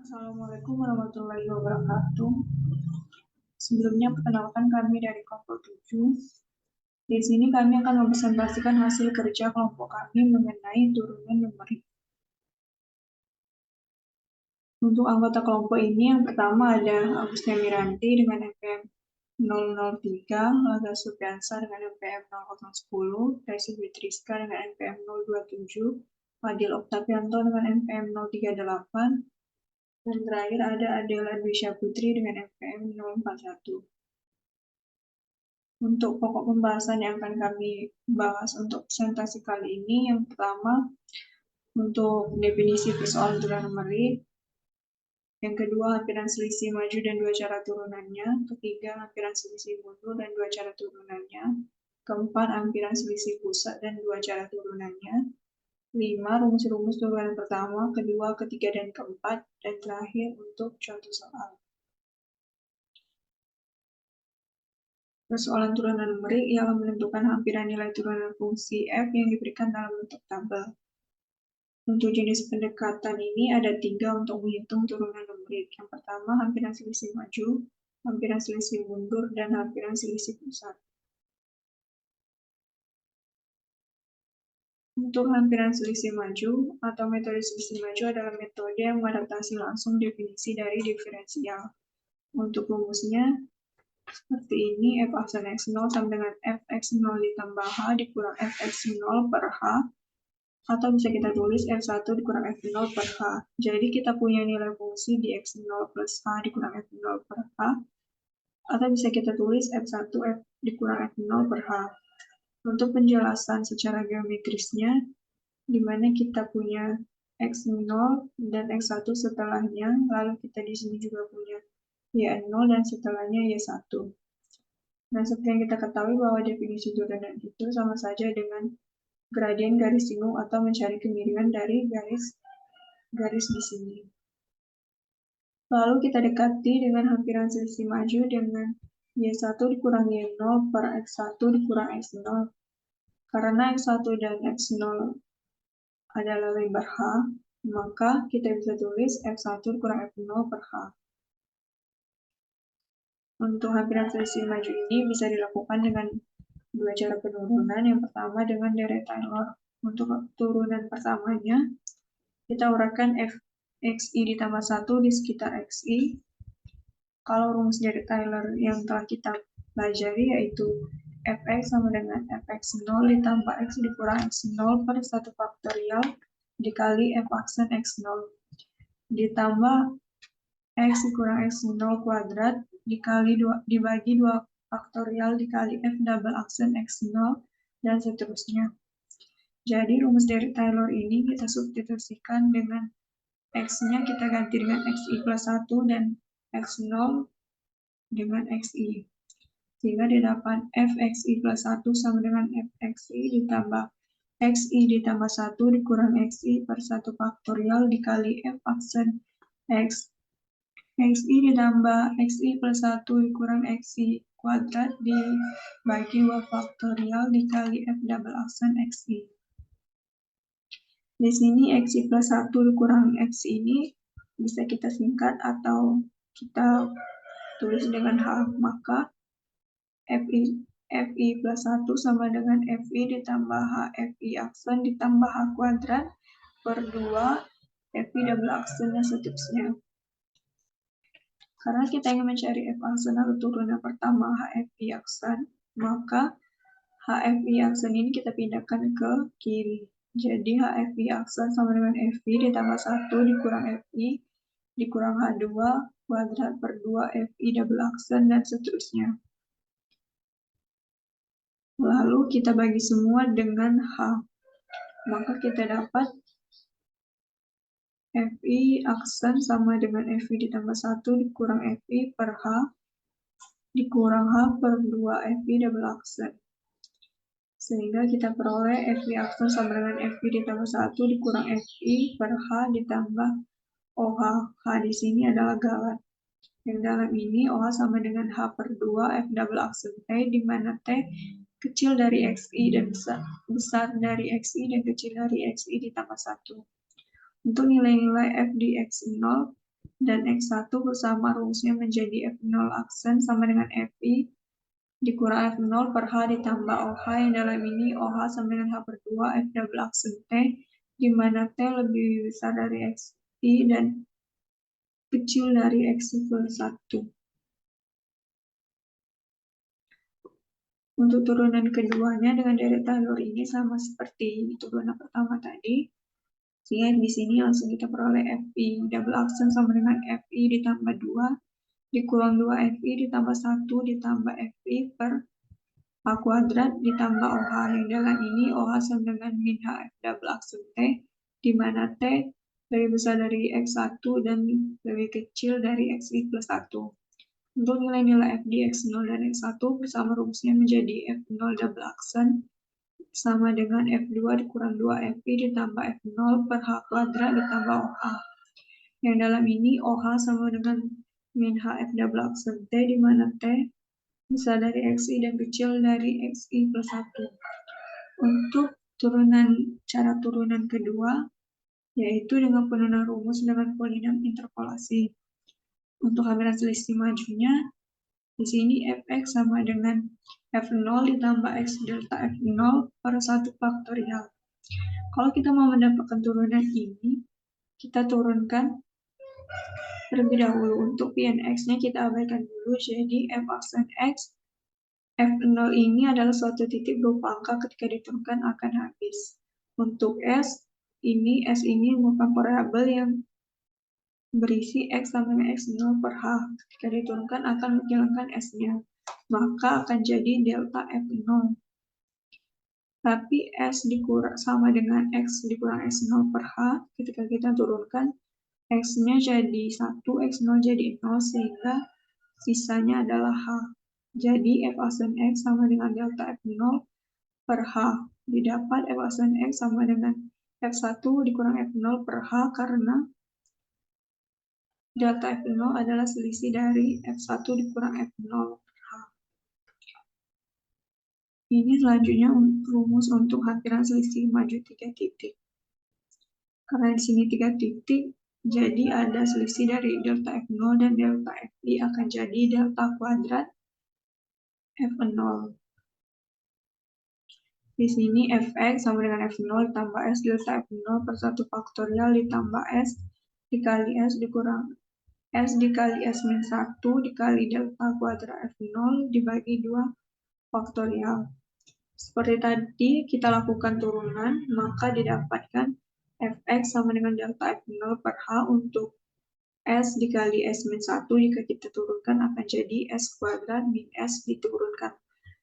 Assalamualaikum warahmatullahi wabarakatuh. Sebelumnya perkenalkan kami dari kelompok 7. Di sini kami akan mempresentasikan hasil kerja kelompok kami mengenai turunan numerik. Untuk anggota kelompok ini yang pertama ada Agustina Miranti dengan NPM 003, Laga Supriyansa dengan NPM 0010, Resi Fitriska dengan NPM 027, Fadil Oktavianto dengan NPM 038, dan terakhir ada Adela Dwisya Putri dengan NPM 041. Untuk pokok pembahasan yang akan kami bahas untuk presentasi kali ini, yang pertama untuk definisi persoalan turunan numerik, yang kedua hampiran selisih maju dan dua cara turunannya, ketiga hampiran selisih mundur dan dua cara turunannya, keempat hampiran selisih pusat dan dua cara turunannya, 5 rumus-rumus turunan pertama, kedua, ketiga, dan keempat, dan terakhir untuk contoh soal. Persoalan turunan numerik ialah menentukan hampiran nilai turunan fungsi f yang diberikan dalam bentuk tabel. Untuk jenis pendekatan ini ada 3 untuk menghitung turunan numerik. Yang pertama, hampiran selisih maju, hampiran selisih mundur, dan hampiran selisih pusat. Untuk hampiran selisih maju atau metode selisih maju adalah metode yang mengadaptasi langsung definisi dari diferensial. Untuk rumusnya, seperti ini, f aksen x0 sama dengan fx0 ditambah h dikurang fx0 per h, atau bisa kita tulis f1 dikurang f0 per h. Jadi kita punya nilai fungsi di x0 plus h dikurang f0 per h, atau bisa kita tulis f1 f dikurang f0 per h. Untuk penjelasan secara geometrisnya, di mana kita punya x0 dan x1 setelahnya, lalu kita di sini juga punya y0 dan setelahnya y1. Nah, seperti yang kita ketahui bahwa definisi turunan itu sama saja dengan gradien garis singgung atau mencari kemiringan dari garis di sini. Lalu kita dekati dengan hampiran selisih maju dengan y1 dikurang y0 per x1 dikurang x0. Karena x1 dan x0 adalah lebar h, maka kita bisa tulis f1 dikurang f0 per h. Untuk hampiran selisih maju ini bisa dilakukan dengan dua cara penurunan. Yang pertama dengan deret Taylor. Untuk turunan pertamanya, kita uraikan fxi ditambah 1 di sekitar xi. Kalau rumus deret Taylor yang telah kita pelajari yaitu fx sama dengan fx0 ditambah x dikurang x0 per 1 faktorial dikali f aksen x0 ditambah x dikurang x0 kuadrat dibagi 2 faktorial dikali f double aksen x0 dan seterusnya. Jadi rumus dari Taylor ini kita substitusikan dengan x-nya kita ganti dengan xi plus 1 dan x0 dengan xi. Sehingga didapat fxi plus 1 sama dengan fxi ditambah xi ditambah 1 dikurang xi per 1 faktorial dikali f aksen x. Xi ditambah xi plus 1 dikurang xi kuadrat dibagi 2 faktorial dikali f double aksen xi. Di sini xi plus 1 dikurang xi ini bisa kita singkat atau kita tulis dengan h, maka fi plus 1 sama dengan fi ditambah h fi aksen ditambah h kuadrat per 2 fi double aksen dan seterusnya. Karena kita ingin mencari f aksen atau turunan pertama hfi aksen, maka hfi aksen ini kita pindahkan ke kiri. Jadi hfi aksen sama dengan fi ditambah 1 dikurang fi dikurang h2 kuadrat per 2 fi double aksen dan seterusnya. Lalu kita bagi semua dengan h, maka kita dapat fi aksen sama dengan fi ditambah 1 dikurang fi per h dikurang h per 2 fi double aksen. Sehingga kita peroleh fi aksen sama dengan fi ditambah 1 dikurang fi per h ditambah OH. H di sini adalah galat. Yang dalam ini OH sama dengan h per 2 f double aksen T, di mana T kecil dari xi dan besar dari xi dan kecil dari xi ditambah 1. Untuk nilai-nilai f di x0, dan X1 bersama rumusnya menjadi F0 aksen sama dengan Fi dikurang F0 per H ditambah OH yang dalam ini OH sama dengan H per 2 F double aksen T, di mana T lebih besar dari Xi dan kecil dari Xi plus 1. Untuk turunan keduanya dengan deret Taylor ini sama seperti turunan pertama tadi, sehingga di sini langsung kita peroleh Fi double aksen sama dengan Fi ditambah 2 dikurang 2 Fi ditambah 1 ditambah Fi per H kuadrat ditambah OH yang dalam ini OH sama dengan min H F double aksen T, di mana T lebih besar dari X1 dan lebih kecil dari Xi plus 1. Untuk nilai-nilai F di X0 dan X1 bersama rumusnya menjadi F0 double aksen sama dengan F2 dikurang 2 Fi ditambah F0 per H kuadrat ditambah OH. Yang dalam ini OH sama dengan min H F double aksen T, di mana T besar dari Xi dan kecil dari Xi plus 1. Untuk cara turunan kedua, yaitu dengan penurunan rumus dengan polinom interpolasi. Untuk hampiran selisih majunya, di sini Fx sama dengan F0 ditambah X delta F0 per 1 faktorial. Kalau kita mau mendapatkan turunan ini, kita turunkan terlebih dahulu. Untuk Pnx-nya kita abaikan dulu, jadi F aksen X F0 ini adalah suatu titik berupa angka ketika diturunkan akan habis. Untuk S ini merupakan variabel yang berisi X sama dengan X0 per H. Ketika diturunkan akan menghilangkan S-nya. Maka akan jadi delta F0. Tapi S dikurang sama dengan X dikurang S0 per H. Ketika kita turunkan, X-nya jadi 1, X0 jadi 0, sehingga sisanya adalah H. Jadi F aksen X sama dengan delta F0 per H. Didapat F aksen X sama dengan F1 dikurang F0 per H karena delta F0 adalah selisih dari F1 dikurang F0 per H. Ini selanjutnya rumus untuk hampiran selisih maju 3 titik. Karena di sini 3 titik, jadi ada selisih dari delta F0 dan delta Fi akan jadi delta kuadrat F0. Di sini Fx sama dengan F0 ditambah S delta F0 per 1 faktorial ditambah S dikali S dikurang S dikali S min 1 dikali delta kuadrat F0 dibagi 2 faktorial. Seperti tadi kita lakukan turunan, maka didapatkan Fx sama dengan delta F0 per H untuk S dikali S min 1 jika kita turunkan akan jadi S kuadrat min S diturunkan.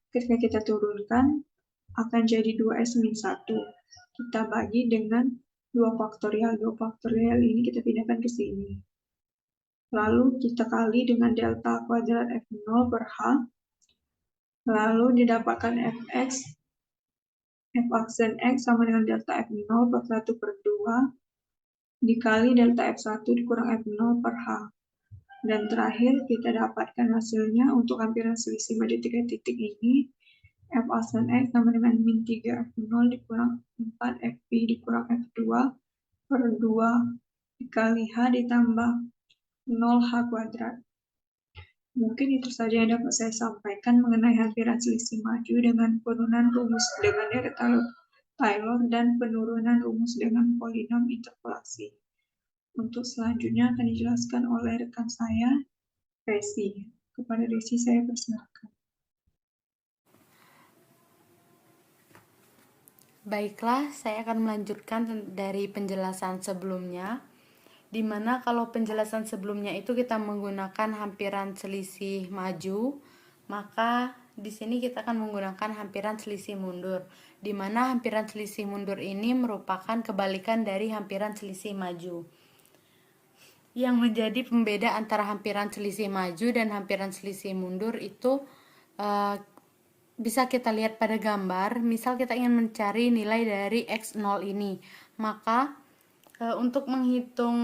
Ketika kita turunkan akan jadi 2S min 1. Kita bagi dengan 2 faktorial. 2 faktorial ini kita pindahkan ke sini. Lalu kita kali dengan delta kuadrat F0 per H. Lalu didapatkan Fx F aksen X sama dengan delta F0 per 1 per 2 dikali delta F1 dikurang F0 per H. Dan terakhir kita dapatkan hasilnya untuk hampiran selisih maju 3 titik ini. F aksen X sama dengan min 3 F0 dikurang 4 Fp dikurang F2 per 2 dikali H ditambah 0 H kuadrat. Mungkin itu saja yang dapat saya sampaikan mengenai hampiran selisih maju dengan penurunan rumus dengan deret Taylor dan penurunan rumus dengan polinom interpolasi. Untuk selanjutnya akan dijelaskan oleh rekan saya, Resi. Kepada Resi saya persilakan. Baiklah, saya akan melanjutkan dari penjelasan sebelumnya, di mana kalau penjelasan sebelumnya itu kita menggunakan hampiran selisih maju, maka di sini kita akan menggunakan hampiran selisih mundur, di mana hampiran selisih mundur ini merupakan kebalikan dari hampiran selisih maju. Yang menjadi pembeda antara hampiran selisih maju dan hampiran selisih mundur itu bisa kita lihat pada gambar. Misal kita ingin mencari nilai dari X0 ini, maka untuk menghitung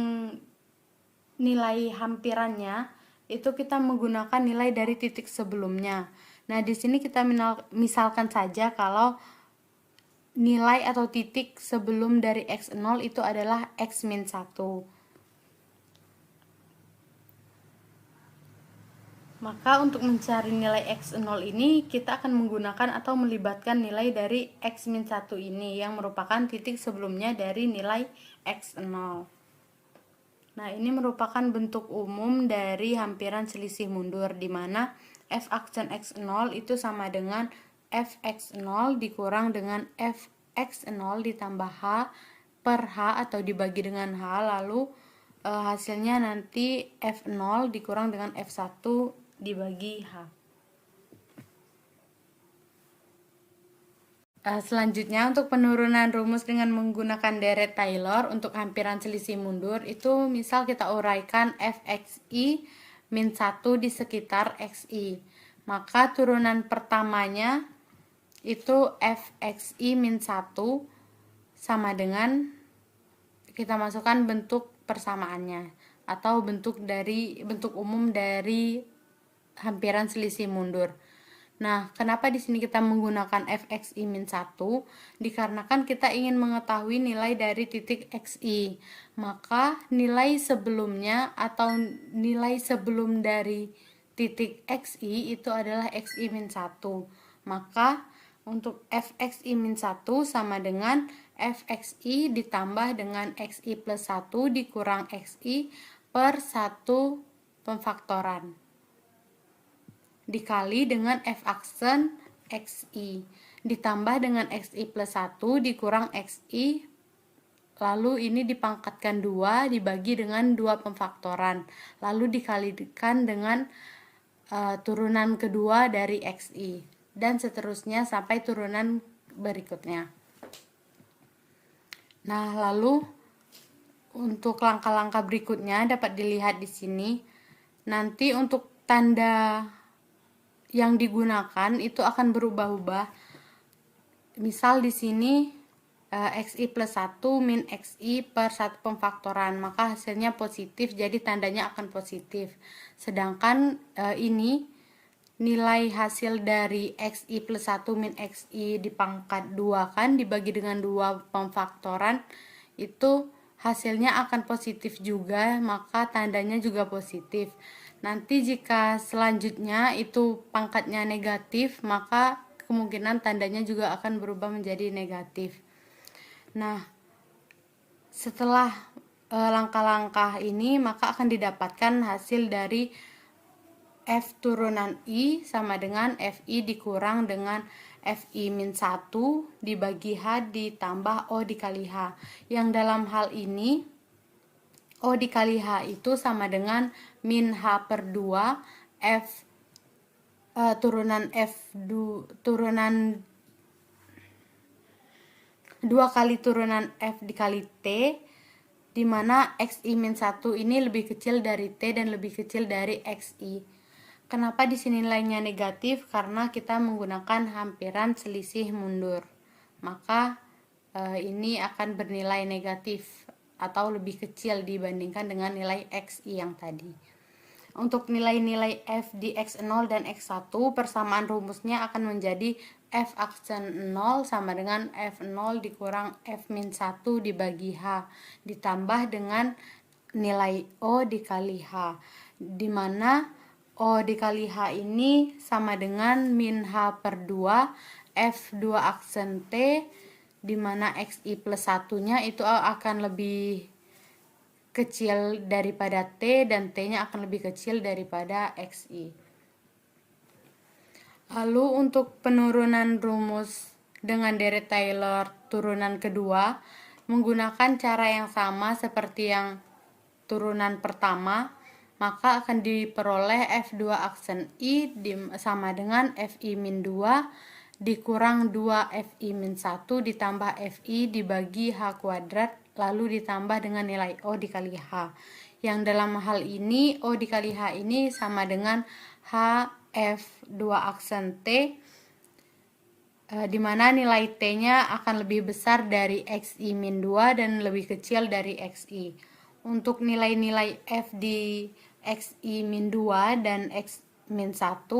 nilai hampirannya itu kita menggunakan nilai dari titik sebelumnya. Nah, di sini kita misalkan saja kalau nilai atau titik sebelum dari X0 itu adalah X min 1. Maka untuk mencari nilai X0 ini kita akan menggunakan atau melibatkan nilai dari X-1 ini yang merupakan titik sebelumnya dari nilai X0. Nah, ini merupakan bentuk umum dari hampiran selisih mundur di mana f aksen X0 itu sama dengan fx0 dikurang dengan fx0 ditambah h per h atau dibagi dengan h, lalu hasilnya nanti f0 dikurang dengan f1 dibagi h. Selanjutnya untuk penurunan rumus dengan menggunakan deret Taylor untuk hampiran selisih mundur itu misal kita uraikan fxi min 1 di sekitar xi. Maka turunan pertamanya itu fxi min 1 sama dengan kita masukkan bentuk persamaannya atau bentuk umum dari hampiran selisih mundur. Nah, kenapa di sini kita menggunakan fxi min 1? Dikarenakan kita ingin mengetahui nilai dari titik xi. Maka nilai sebelumnya atau nilai sebelum dari titik xi itu adalah xi min 1. Maka untuk fxi min 1 sama dengan fxi ditambah dengan xi plus 1 dikurang xi per 1 pemfaktoran dikali dengan f aksen xi ditambah dengan xi plus 1 dikurang xi, lalu ini dipangkatkan 2 dibagi dengan 2 pemfaktoran, lalu dikalikan dengan turunan kedua dari xi dan seterusnya sampai turunan berikutnya. Nah, lalu untuk langkah-langkah berikutnya dapat dilihat di sini. Nanti untuk tanda yang digunakan itu akan berubah-ubah. Misal di sini xi plus 1 min xi per 1 pemfaktoran, maka hasilnya positif, jadi tandanya akan positif. Sedangkan ini nilai hasil dari xi plus 1 min xi dipangkat 2 kan dibagi dengan 2 pemfaktoran, itu hasilnya akan positif juga, maka tandanya juga positif. Nanti jika selanjutnya itu pangkatnya negatif, maka kemungkinan tandanya juga akan berubah menjadi negatif. Nah, setelah langkah-langkah ini, maka akan didapatkan hasil dari f turunan i sama dengan fi dikurang dengan fi min 1 dibagi h ditambah o dikali h. Yang dalam hal ini O dikali H itu sama dengan min H per 2 F turunan 2 kali turunan F dikali T, di mana XI min 1 ini lebih kecil dari T dan lebih kecil dari XI. Kenapa di sini nilainya negatif? Karena kita menggunakan hampiran selisih mundur. Maka ini akan bernilai negatif atau lebih kecil dibandingkan dengan nilai xi yang tadi. Untuk nilai-nilai f di x0 dan x1, persamaan rumusnya akan menjadi f aksen 0 sama dengan f0 dikurang f-1 dibagi h ditambah dengan nilai o dikali h, di mana o dikali h ini sama dengan min h per 2 f2 aksen t, di mana xi plus 1-nya itu akan lebih kecil daripada T dan T-nya akan lebih kecil daripada xi. Lalu untuk penurunan rumus dengan deret Taylor turunan kedua menggunakan cara yang sama seperti yang turunan pertama, maka akan diperoleh f2 aksen i sama dengan fi min 2 dikurang 2 fi min 1 ditambah fi dibagi h kuadrat lalu ditambah dengan nilai o dikali h. Yang dalam hal ini o dikali h ini sama dengan h f2 aksen t, di mana nilai t-nya akan lebih besar dari xi min 2 dan lebih kecil dari xi. Untuk nilai-nilai f di xi min 2 dan x min 1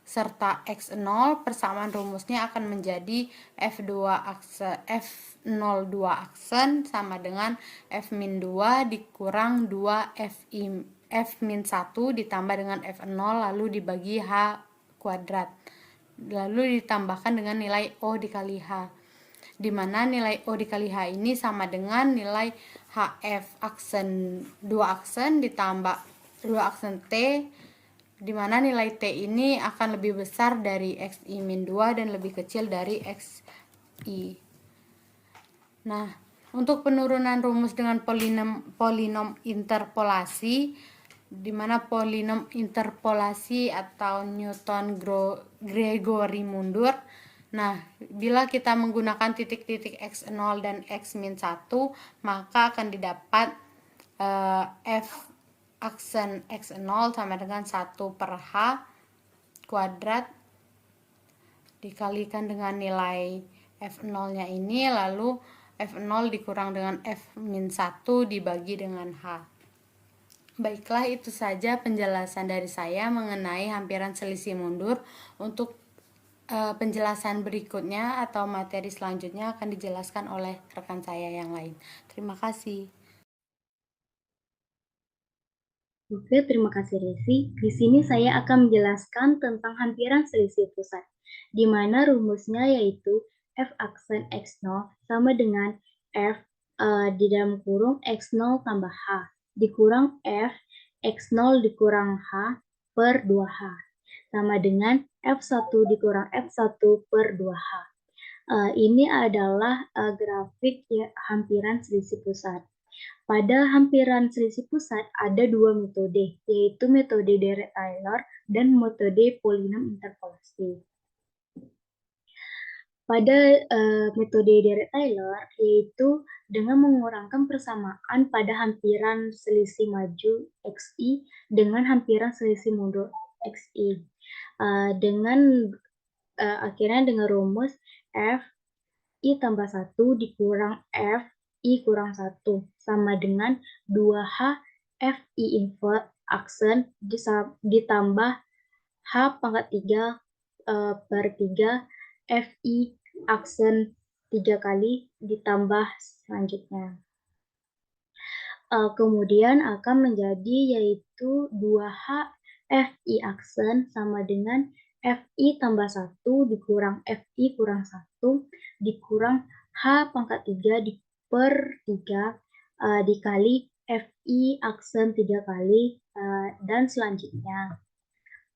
serta x0, persamaan rumusnya akan menjadi f02 aksen sama dengan f min 2 dikurang 2 fi F-1 ditambah dengan F0 lalu dibagi H kuadrat. Lalu ditambahkan dengan nilai O dikali H. Di mana nilai O dikali H ini sama dengan nilai HF aksen 2 aksen ditambah 2 aksen T, di mana nilai T ini akan lebih besar dari XI-2 dan lebih kecil dari XI. Nah, untuk penurunan rumus dengan polinom interpolasi, di mana polinom interpolasi atau Newton-Gregory mundur. Nah, bila kita menggunakan titik-titik X0 dan X-1, maka akan didapat F aksen X0 sama dengan 1 per H kuadrat dikalikan dengan nilai F0-nya ini, lalu F0 dikurang dengan F-1 dibagi dengan H. Baiklah, itu saja penjelasan dari saya mengenai hampiran selisih mundur. Untuk penjelasan berikutnya atau materi selanjutnya akan dijelaskan oleh rekan saya yang lain. Terima kasih. Oke, terima kasih Resi. Di sini saya akan menjelaskan tentang hampiran selisih pusat, di mana rumusnya yaitu F aksen X0 sama dengan F di dalam kurung X0 tambah H dikurang F X0 dikurang H per 2H sama dengan F1 dikurang F1 per 2H. Ini adalah grafik ya, hampiran selisih pusat. Pada hampiran selisih pusat ada dua metode, yaitu metode Dirac-Taylor dan metode polinom interpolasi. Pada metode Dirac-Taylor, yaitu dengan mengurangkan persamaan pada hampiran selisih maju XI dengan hampiran selisih mundur XI. Akhirnya dengan rumus F I tambah 1 dikurang F I kurang 1 sama dengan 2H FI invert aksen ditambah H pangkat 3 per 3 FI aksen 3 kali ditambah selanjutnya. Kemudian akan menjadi yaitu 2H FI aksen sama dengan FI tambah 1 dikurang FI kurang 1 dikurang H pangkat 3 per 3 dikali FI aksen 3 kali dan selanjutnya.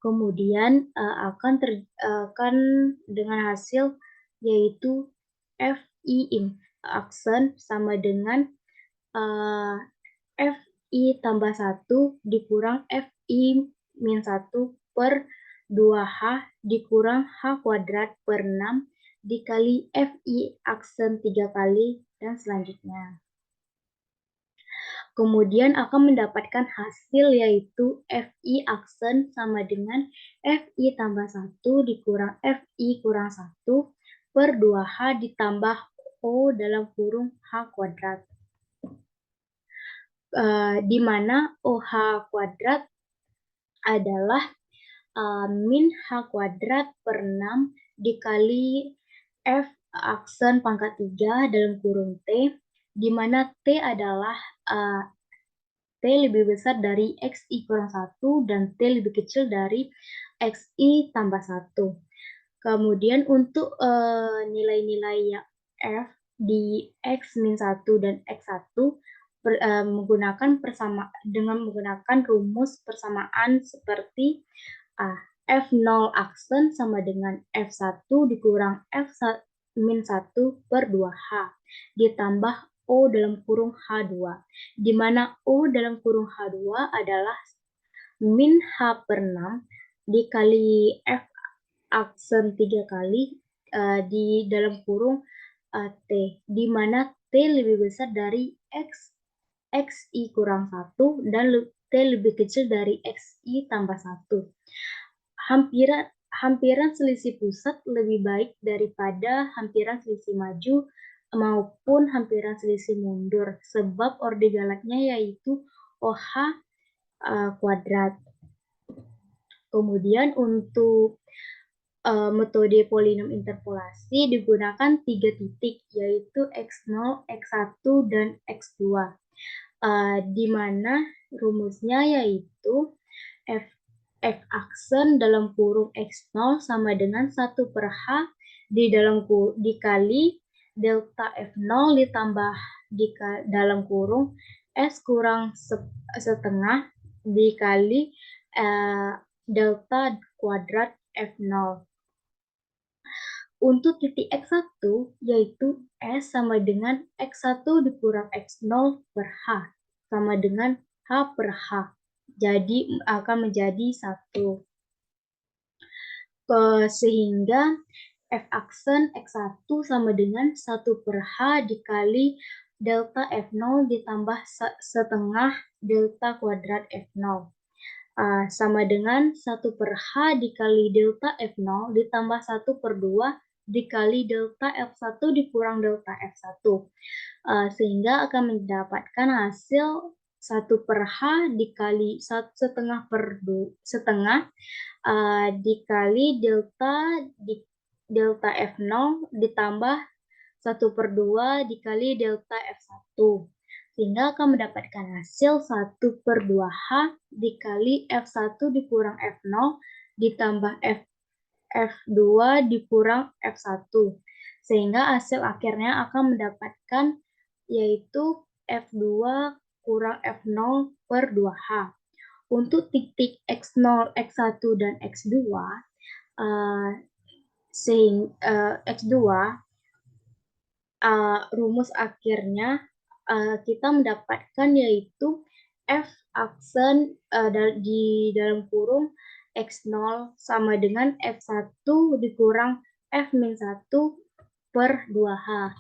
Kemudian akan dengan hasil yaitu FI aksen sama dengan FI tambah 1 dikurang FI min 1 per 2H dikurang H kuadrat per 6 dikali FI aksen 3 kali dan selanjutnya. Kemudian akan mendapatkan hasil yaitu FI aksen sama dengan FI tambah 1 dikurang FI kurang 1 per 2H ditambah O dalam kurung H kuadrat. Di mana OH kuadrat adalah min H kuadrat per 6 dikali F aksen pangkat 3 dalam kurung T, di mana T adalah T lebih besar dari XI kurang 1 dan T lebih kecil dari XI tambah 1. Kemudian untuk nilai-nilai yang F di X-1 dan X1 menggunakan rumus persamaan seperti F0 aksen sama dengan F1 dikurang F-1 per 2H ditambah O dalam kurung H2, di mana O dalam kurung H2 adalah min H per 6 dikali F aksen 3 kali di dalam kurung T, di mana T lebih besar dari XI kurang 1 dan T lebih kecil dari XI tambah 1. Hampiran selisih pusat lebih baik daripada hampiran selisih maju maupun hampiran selisih mundur, sebab orde galaknya yaitu OH kuadrat. Kemudian untuk metode polinom interpolasi digunakan 3 titik, yaitu X0, X1, dan X2. di mana rumusnya yaitu F aksen dalam kurung X0 sama dengan 1/H dikali delta F0 ditambah dalam kurung S kurang setengah dikali delta kuadrat F0. Untuk titik X1 yaitu S sama dengan X1 dikurang X0 per H sama dengan H per H. Jadi akan menjadi 1. Sehingga F aksen X1 sama dengan 1/H dikali delta F0 ditambah setengah delta kuadrat F0. Sama dengan 1/H dikali delta F0 ditambah 1/2 dikali delta F1 dikurang delta F1. Sehingga akan mendapatkan hasil 1/H dikali setengah dikali delta F0 ditambah 1/2 dikali delta F1. Sehingga akan mendapatkan hasil 1/2H dikali F1 dikurang F0 ditambah F2 dikurang F1. Sehingga hasil akhirnya akan mendapatkan yaitu F2 kurang F0 per 2H. Untuk titik X0, X1, dan X2, rumus akhirnya kita mendapatkan yaitu F aksen di dalam kurung X0 sama dengan F1 dikurang F-1 per 2H.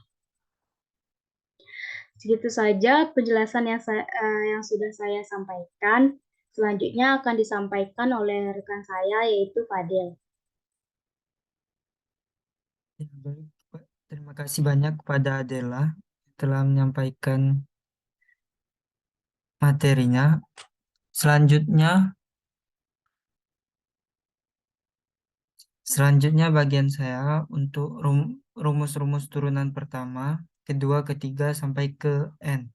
Segitu saja penjelasan yang sudah saya sampaikan. Selanjutnya akan disampaikan oleh rekan saya yaitu Fadil. Ya, baik, Pak. Terima kasih banyak kepada Adela telah menyampaikan materinya. Selanjutnya bagian saya untuk rumus-rumus turunan pertama, kedua, ketiga, sampai ke N.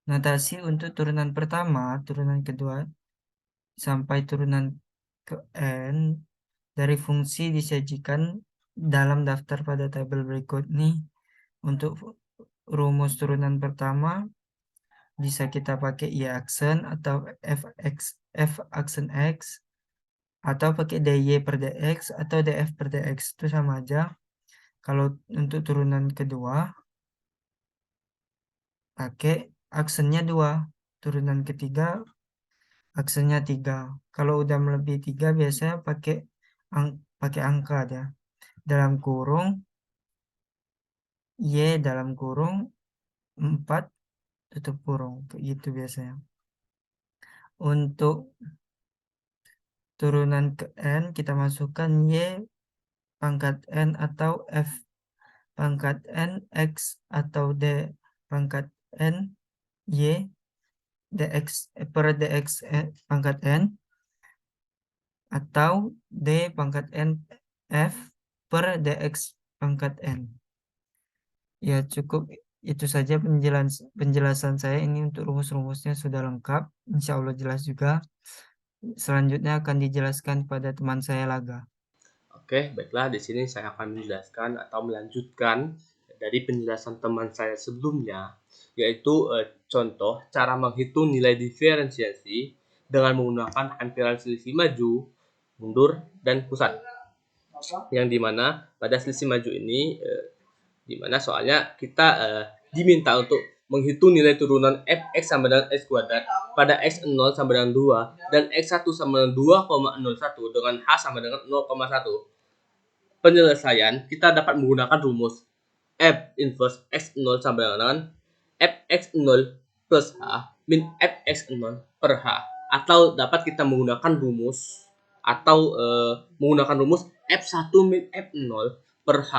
Notasi untuk turunan pertama, turunan kedua, sampai turunan ke N dari fungsi disajikan dalam daftar pada tabel berikut nih. Untuk rumus turunan pertama bisa kita pakai Y aksen atau F aksen X, atau pakai dy per dx atau df per dx, itu sama aja. Kalau untuk turunan kedua pakai aksennya 2, turunan ketiga aksennya 3. Kalau udah melebihi 3 biasanya pakai angka aja, dalam kurung Y dalam kurung 4 tutup kurung, kayak gitu biasanya. Untuk turunan ke N kita masukkan Y pangkat N atau F pangkat N X atau D pangkat N Y dx per dx pangkat N atau D pangkat N F per dx pangkat N. Ya, cukup itu saja penjelasan saya. Ini untuk rumus-rumusnya sudah lengkap, insya Allah jelas juga. Selanjutnya akan dijelaskan pada teman saya Laga. Oke, baiklah, di sini saya akan menjelaskan atau melanjutkan dari penjelasan teman saya sebelumnya, yaitu contoh cara menghitung nilai diferensiasi dengan menggunakan hampiran selisih maju, mundur, dan pusat. Yang dimana pada selisih maju ini, dimana soalnya kita diminta untuk menghitung nilai turunan fx sama dengan x kuadrat pada x0 sama dengan 2 dan x1 sama dengan 2,01 dengan h sama dengan 0,1. Penyelesaian kita dapat menggunakan rumus f inverse x0 sama dengan fx0 plus h min fx0 per h, atau dapat kita menggunakan rumus f1 min f0 per h,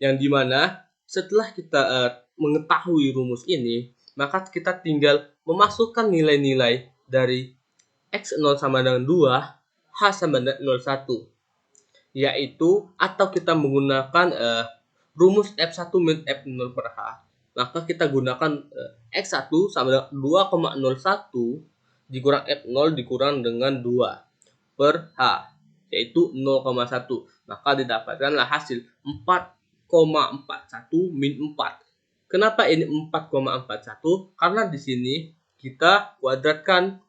yang dimana setelah kita mengetahui rumus ini, maka kita tinggal memasukkan nilai-nilai dari x0 sama dengan 2, h sama dengan 0,1, yaitu atau kita menggunakan rumus f1 min f0 per h. maka kita gunakan X1 sama dengan 2,01 dikurang F0 dikurang dengan 2 per H, yaitu 0,1. Maka didapatkanlah hasil 4,41 min 4. Kenapa ini 4,41? Karena di sini kita kuadratkan.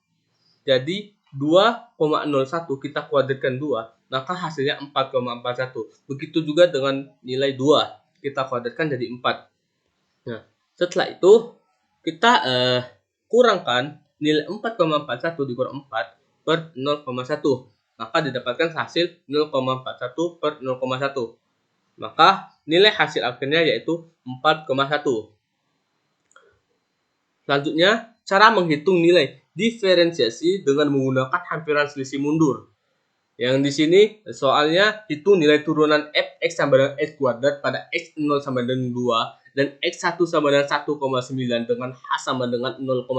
Jadi 2,01 kita kuadratkan 2, maka hasilnya 4,41. Begitu juga dengan nilai 2, kita kuadratkan jadi 4. Nah, setelah itu kita kurangkan nilai 4,41 dikurang 4 per 0,1. Maka didapatkan hasil 0,41 per 0,1. Maka nilai hasil akhirnya yaitu 4,1. Selanjutnya, cara menghitung nilai diferensiasi dengan menggunakan hampiran selisih mundur. Yang di sini soalnya hitung nilai turunan fx sama dengan x kuadrat pada x0 sama dengan 2 dan x1 sama dengan 1,9 dengan h sama dengan 0,1.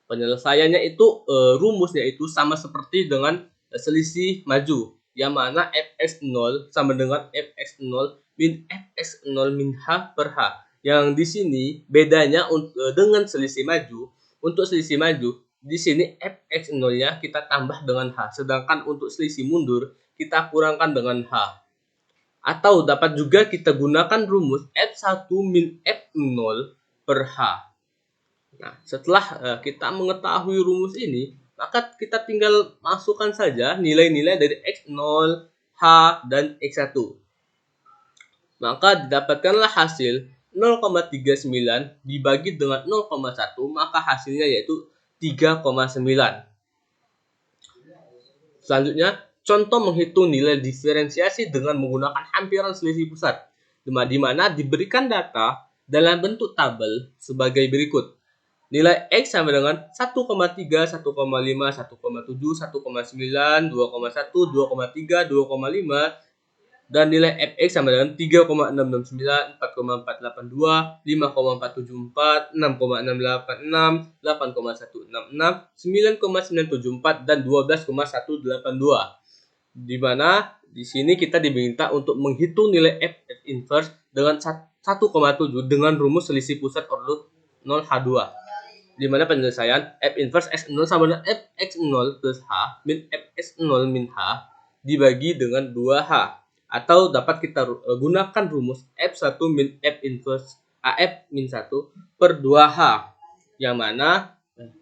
Penyelesaiannya itu rumusnya itu sama seperti dengan selisih maju, yang mana fx0 sama dengan fx0 min fx0 min h per h. Yang di sini bedanya dengan selisih maju. Untuk selisih maju, di sini fx0-nya kita tambah dengan h, sedangkan untuk selisih mundur kita kurangkan dengan h. Atau dapat juga kita gunakan rumus f1 min f0 per h. Nah, setelah kita mengetahui rumus ini, maka kita tinggal masukkan saja nilai-nilai dari x0, h, dan x1. Maka didapatkanlah hasil 0,39 dibagi dengan 0,1, maka hasilnya yaitu 3,9. Selanjutnya, contoh menghitung nilai diferensiasi dengan menggunakan hampiran selisih pusat, di mana diberikan data dalam bentuk tabel sebagai berikut. Nilai X sama dengan 1,3, 1,5, 1,7, 1,9, 2,1, 2,3, 2,5, dan nilai fx sama dengan 3,669, 4,482, 5,474, 6,686, 8,166, 9,974, dan 12,182. Di mana di sini kita diminta untuk menghitung nilai f inverse dengan 1,7 dengan rumus selisih pusat order 0H2. Di mana penyelesaian f inverse x0 sama dengan fx0 plus h min fx0 min h dibagi dengan 2h. Atau dapat kita gunakan rumus f1 min f inverse af min 1 per 2h. Yang mana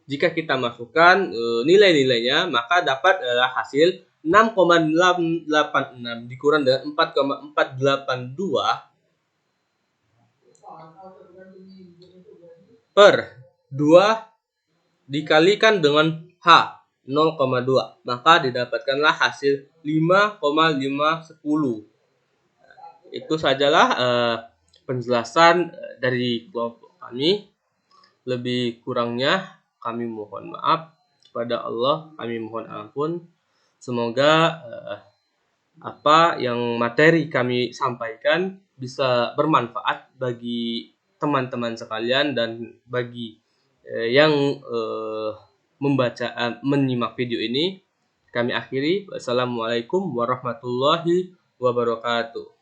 jika kita masukkan nilai-nilainya, maka dapat hasil 6,886 dikurang dengan 4,482 per 2 dikalikan dengan h 0,2, maka didapatkanlah hasil 5,510. Itu sajalah penjelasan dari kelompok kami. Lebih kurangnya kami mohon maaf kepada Allah, kami mohon ampun. Semoga apa yang materi kami sampaikan bisa bermanfaat bagi teman-teman sekalian dan bagi yang menyimak video ini. Kami akhiri. Wassalamualaikum warahmatullahi wabarakatuh.